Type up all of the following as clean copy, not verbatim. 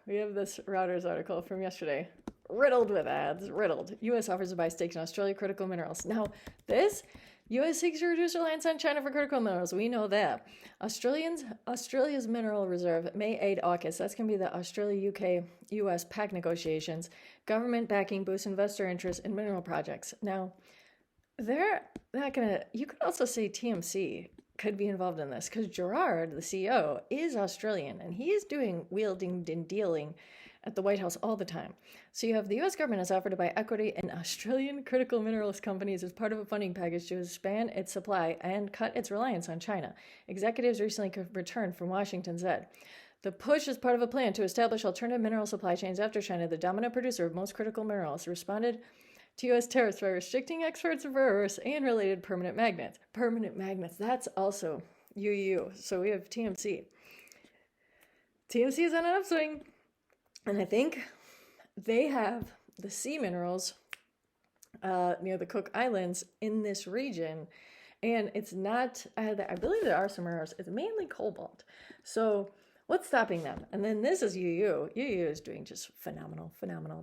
We have this Reuters article from yesterday. Riddled with ads, riddled. U.S. offers to buy stakes in Australia critical minerals. Now, this, U.S. seeks to reduce reliance on China for critical minerals. We know that. Australia's mineral reserve may aid AUKUS. That's going to be the Australia-UK-U.S. pact negotiations. Government backing boosts investor interest in mineral projects. Now, they're not going to... You could also say TMC could be involved in this because Gerard, the CEO, is Australian, and he is doing wielding and dealing at the White House all the time. So you have the U.S. government has offered to buy equity in Australian critical minerals companies as part of a funding package to expand its supply and cut its reliance on China. Executives recently returned from Washington said. The push is part of a plan to establish alternative mineral supply chains after China, the dominant producer of most critical minerals, responded to U.S. tariffs by restricting exports of rare earths and related permanent magnets. Permanent magnets, that's also UU. So we have TMC. TMC is on an upswing. And I think they have the sea minerals near the Cook Islands in this region. And it's not, I believe there are some rare earths. It's mainly cobalt. So what's stopping them? And then this is UU. UU is doing just phenomenal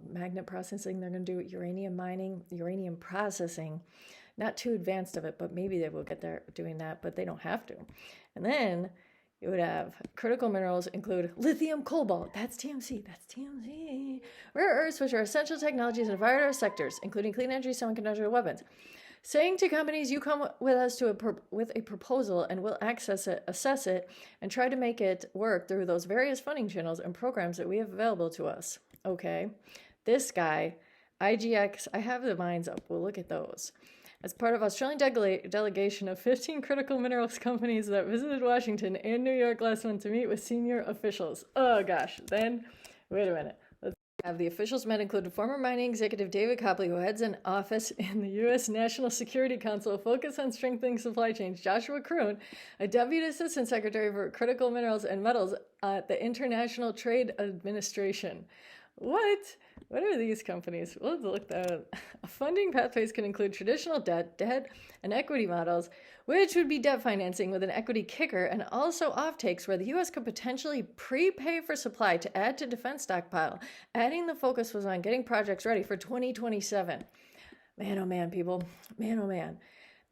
magnet processing. They're going to do uranium mining, uranium processing. Not too advanced of it, but maybe they will get there doing that, but they don't have to. And then you would have critical minerals include lithium, cobalt. That's TMC. That's TMC. Rare earths, which are essential technologies in a variety of sectors, including clean energy, semiconductor weapons. Saying to companies, you come with us with a proposal and we'll assess it, and try to make it work through those various funding channels and programs that we have available to us. Okay. This guy, IGX, I have the mines up. We'll look at those. As part of Australian delegation of 15 critical minerals companies that visited Washington and New York last month to meet with senior officials. Oh gosh, then, wait a minute. Let's have the officials met included former mining executive David Copley, who heads an office in the U.S. National Security Council focused on strengthening supply chains, Joshua Kroon, a deputy assistant secretary for critical minerals and metals at the International Trade Administration. What are these companies? We'll look that up. Funding pathways can include traditional debt, and equity models, which would be debt financing with an equity kicker, and also offtakes where the U.S. could potentially prepay for supply to add to defense stockpile. Adding the focus was on getting projects ready for 2027. Man, oh man, people. Man, oh man.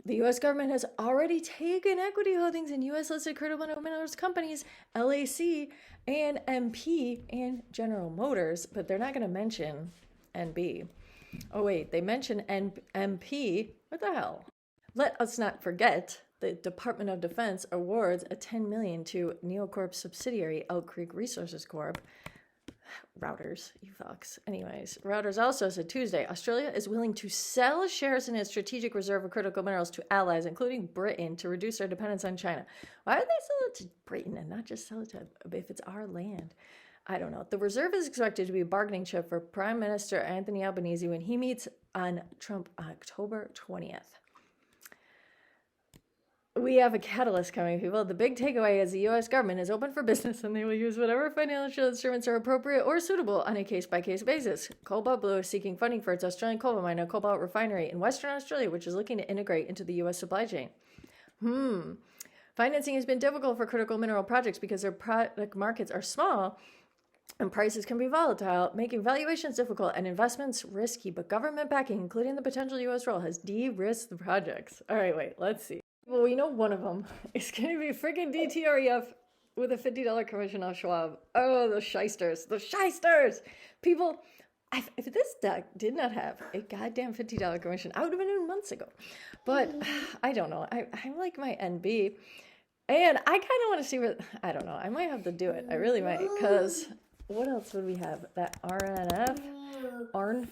The U.S. government has already taken equity holdings in U.S.-listed critical minerals companies, LAC and MP and General Motors, but they're not going to mention NB. Oh, wait, they mention MP. What the hell? Let us not forget the Department of Defense awards a $10 million to NioCorp subsidiary Elk Creek Resources Corp. Reuters, you fucks. Anyways, Reuters also said Tuesday, Australia is willing to sell shares in its strategic reserve of critical minerals to allies, including Britain, to reduce their dependence on China. Why would they sell it to Britain and not just sell it to, if it's our land? I don't know. The reserve is expected to be a bargaining chip for Prime Minister Anthony Albanese when he meets on Trump on October 20th. We have a catalyst coming, people. The big takeaway is the U.S. government is open for business and they will use whatever financial instruments are appropriate or suitable on a case-by-case basis. Cobalt Blue is seeking funding for its Australian cobalt mine and cobalt refinery in Western Australia, which is looking to integrate into the U.S. supply chain. Financing has been difficult for critical mineral projects because their product markets are small and prices can be volatile, making valuations difficult and investments risky. But government backing, including the potential U.S. role, has de-risked the projects. All right, wait, let's see. Well, we know one of them is going to be freaking DTREF with a $50 commission off Schwab. Oh, the shysters. The shysters! People, if this deck did not have a goddamn $50 commission, I would have been in months ago. But I don't know. I like my NB. And I kind of want to see what, I don't know. I might have to do it. I really might. Because what else would we have? That ARRNF? ARRNF?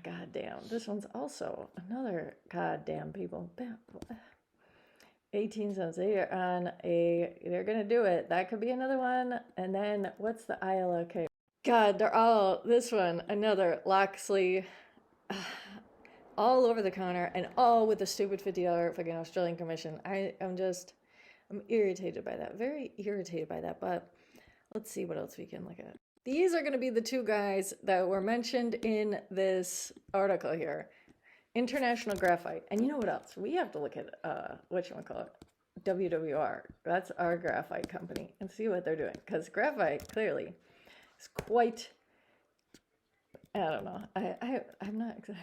Goddamn. This one's also another goddamn people. 18 cents. They're going to do it. That could be another one. And then what's the ILOK? God, they're all, this one, another Loxley, all over the counter and all with the stupid $50 fucking Australian commission. I'm irritated by that. Very irritated by that. But let's see what else we can look at. These are going to be the two guys that were mentioned in this article here. International Graphite. And you know what else? We have to look at, whatchamacallit. WWR. That's our graphite company, and see what they're doing. Because graphite clearly is quite, I don't know. I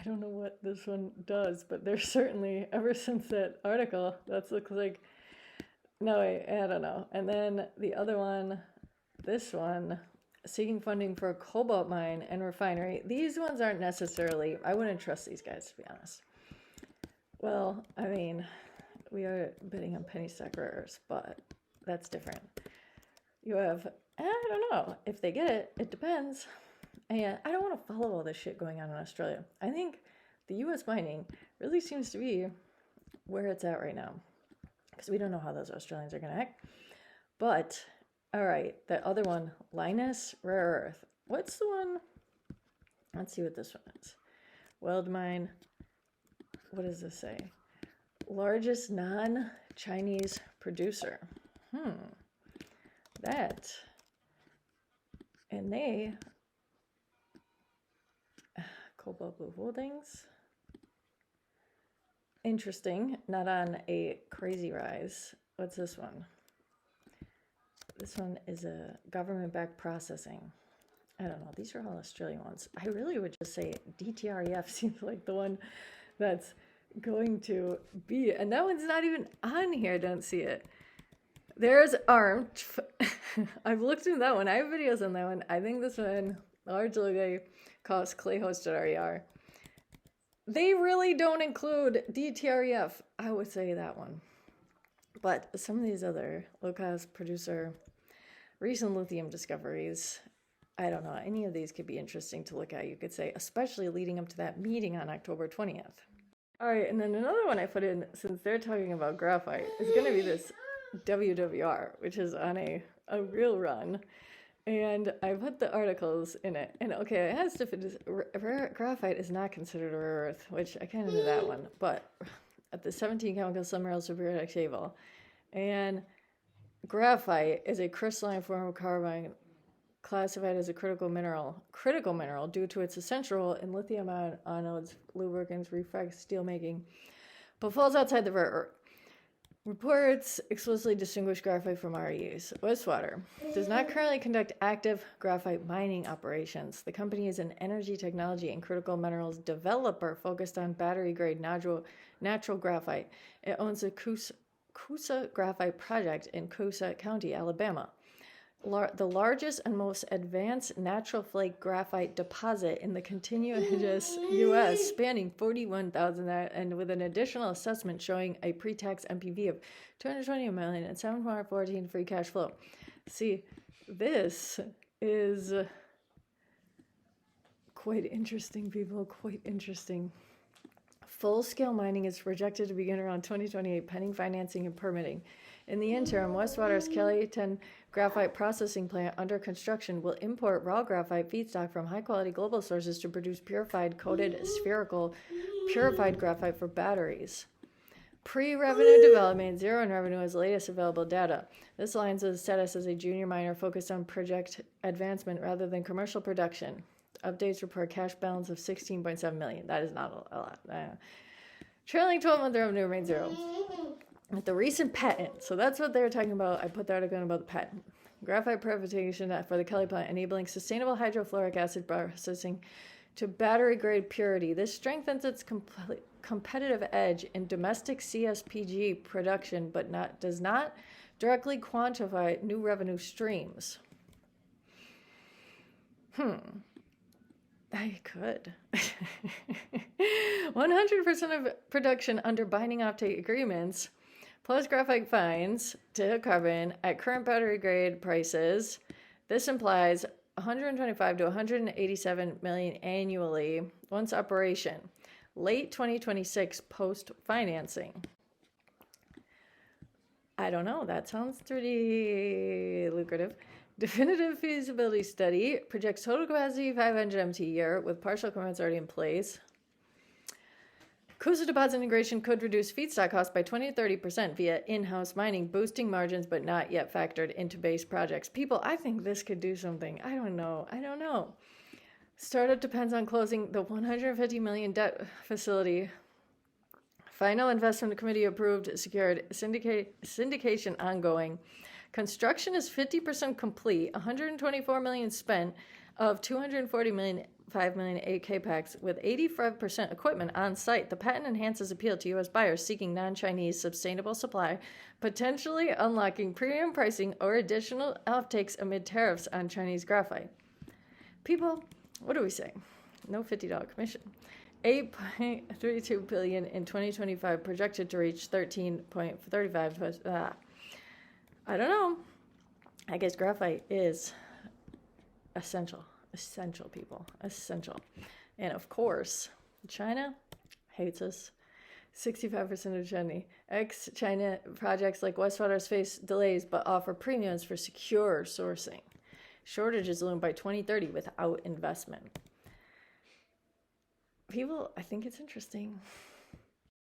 don't know what this one does, but there's certainly, ever since that article, that looks like, no, wait, I don't know. And then the other one, this one, seeking funding for a cobalt mine and refinery. These ones aren't necessarily, I wouldn't trust these guys, to be honest. Well, I mean, we are bidding on penny stock rare earths, but that's different. You have, I don't know, if they get it, it depends. And I don't want to follow all this shit going on in Australia. I think the U.S. mining really seems to be where it's at right now, because we don't know how those Australians are going to act. But, all right, that other one, Lynas Rare Earth. What's the one? Let's see what this one is. Weld mine. What does this say? Largest non-Chinese producer. That. And they... Cobalt Blue Holdings. Interesting. Not on a crazy rise. What's this one? This one is a government-backed processing. I don't know. These are all Australian ones. I really would just say DTREF seems like the one that's going to be. And that one's not even on here. I don't see it. There's ARRNF. I've looked into that one. I have videos on that one. I think this one largely costs clay-hosted RER. They really don't include DTREF. I would say that one. But some of these other low-cost producer, recent lithium discoveries, I don't know. Any of these could be interesting to look at, you could say, especially leading up to that meeting on October 20th. All right, and then another one I put in, since they're talking about graphite, is going to be this WWR, which is on a real run. And I put the articles in it. And okay, it has graphite is not considered a rare earth, which I kind of knew that one. But at the 17 chemical subminerals periodic table. And graphite is a crystalline form of carbon classified as a critical mineral due to its essential role in lithium anodes, lubricants, refracts, steel making, but falls outside the rare earth. Reports explicitly distinguish graphite from REUs. Westwater does not currently conduct active graphite mining operations. The company is an energy technology and critical minerals developer focused on battery-grade natural graphite. It owns the Coosa graphite project in Coosa County, Alabama, the largest and most advanced natural flake graphite deposit in the contiguous U.S., spanning 41,000 and with an additional assessment showing a pre-tax NPV of $220 million and $714 free cash flow. See, this is quite interesting, people, quite interesting. Full-scale mining is projected to begin around 2028, pending financing and permitting. In the interim, Westwater's Kellyton graphite processing plant under construction will import raw graphite feedstock from high-quality global sources to produce purified, coated, spherical, purified graphite for batteries. Pre-revenue development, zero in revenue is latest available data. This aligns with status as a junior miner focused on project advancement rather than commercial production. Updates report cash balance of $16.7 million. That is not a lot. Trailing 12-month revenue remains zero. With the recent patent, so that's what they were talking about. I put the article in about the patent. Graphite purification for the Kelly plant, enabling sustainable hydrofluoric acid processing to battery-grade purity. This strengthens its competitive edge in domestic CSPG production, but does not directly quantify new revenue streams. I could. 100% of production under binding offtake agreements, plus graphite fines to carbon at current battery grade prices. This implies 125 to 187 million annually once operation. Late 2026 post financing. I don't know. That sounds pretty lucrative. Definitive feasibility study projects total capacity 500 MT a year with partial commitments already in place. Coosa deposit integration could reduce feedstock costs by 20 to 30% via in-house mining, boosting margins but not yet factored into base projects. People, I think this could do something. I don't know. Startup depends on closing the $150 million debt facility Final investment committee approved, secured, syndication ongoing. Construction is 50% complete, 124 million spent of 240 million, 5 million capex with 85% equipment on site. The patent enhances appeal to U.S. buyers seeking non-Chinese sustainable supply, potentially unlocking premium pricing or additional offtakes amid tariffs on Chinese graphite. People, what do we say? No $50 commission. $8.32 billion in 2025, projected to reach 13.35. I don't know. I guess graphite is essential, people, essential. And of course, China hates us. 65% of ex-China projects like Westwater face delays but offer premiums for secure sourcing. Shortages loom by 2030 without investment. People, I think it's interesting.